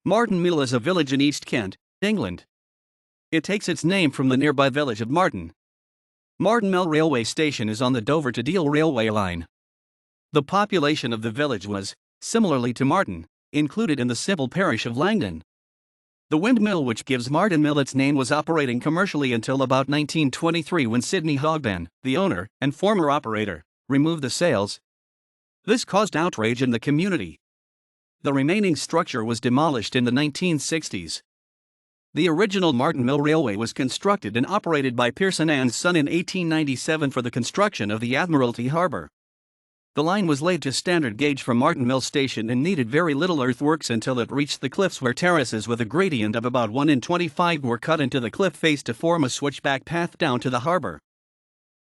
Martin Mill is a village in East Kent, England. It takes its name from the nearby village of Martin. Martin Mill railway station is on the Dover to Deal railway line. The population of the village was, similarly to Martin, included in the civil parish of Langdon. The windmill which gives Martin Mill its name was operating commercially until about 1923, when Sydney Hogben, the owner and former operator, removed the sails. This caused outrage in the community. The remaining structure was demolished in the 1960s. The original Martin Mill Railway was constructed and operated by Pearson and Son in 1897 for the construction of the Admiralty Harbour. The line was laid to standard gauge from Martin Mill Station and needed very little earthworks until it reached the cliffs, where terraces with a gradient of about 1 in 25 were cut into the cliff face to form a switchback path down to the harbour.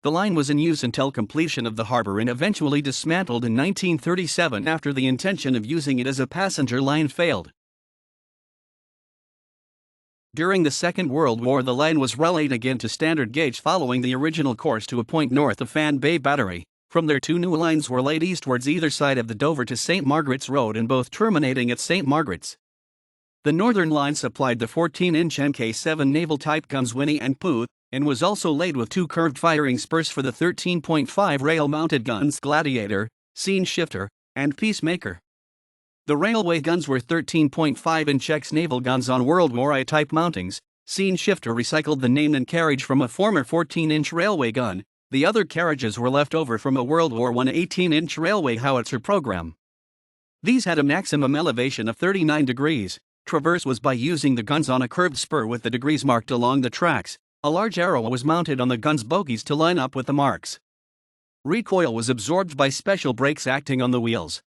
The line was in use until completion of the harbour and eventually dismantled in 1937 after the intention of using it as a passenger line failed. During the Second World War, the line was relayed again to standard gauge following the original course to a point north of Fan Bay Battery. From there, 2 new lines were laid eastwards either side of the Dover to St. Margaret's Road, and both terminating at St. Margaret's. The northern line supplied the 14-inch Mk7 naval-type guns Winnie and Pooh, and was also laid with 2 curved firing spurs for the 13.5 rail-mounted guns Gladiator, Scene Shifter, and Peacemaker. The railway guns were 13.5-inch ex-naval guns on World War I-type mountings. Scene Shifter recycled the name and carriage from a former 14-inch railway gun. The other carriages were left over from a World War I 18-inch railway howitzer program. These had a maximum elevation of 39 degrees. Traverse was by using the guns on a curved spur with the degrees marked along the tracks. A large arrow was mounted on the gun's bogies to line up with the marks. Recoil was absorbed by special brakes acting on the wheels.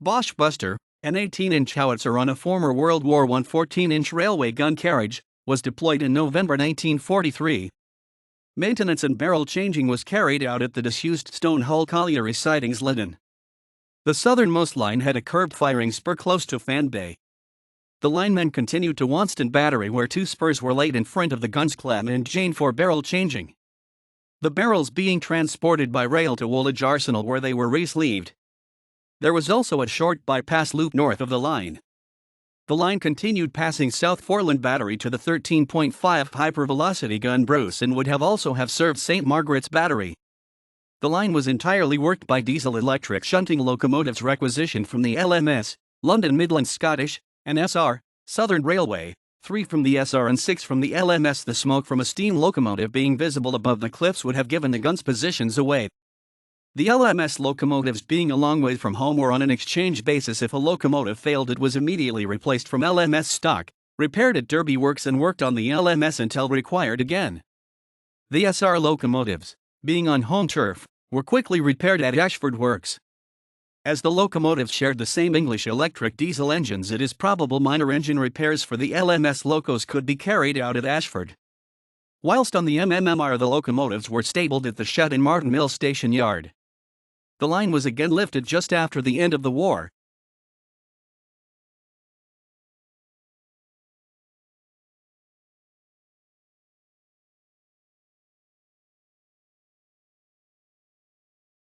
Bosch Buster, an 18-inch howitzer on a former World War I 14-inch railway gun carriage, was deployed in November 1943. Maintenance and barrel changing was carried out at the disused stone hull colliery sidings Langdon. The southernmost line had a curved firing spur close to Fan Bay. The linemen continued to Wanston Battery, where 2 spurs were laid in front of the guns Clem and Jane for barrel changing. The barrels being transported by rail to Woolwich Arsenal, where they were re-sleeved. There was also a short bypass loop north of the line. The line continued passing South Foreland Battery to the 13.5 hypervelocity gun Bruce, and would also have served St. Margaret's Battery. The line was entirely worked by diesel-electric shunting locomotives requisitioned from the LMS, London Midland Scottish, and SR, Southern Railway, 3 from the SR and 6 from the LMS. The smoke from a steam locomotive being visible above the cliffs would have given the guns positions away. The LMS locomotives being a long way from home were on an exchange basis. If a locomotive failed, it was immediately replaced from LMS stock, repaired at Derby Works, and worked on the LMS until required again. The SR locomotives, being on home turf, were quickly repaired at Ashford Works. As the locomotives shared the same English electric diesel engines, it is probable minor engine repairs for the LMS locos could be carried out at Ashford. Whilst on the MMR, the locomotives were stabled at the shed in Martin Mill Station Yard. The line was again lifted just after the end of the war,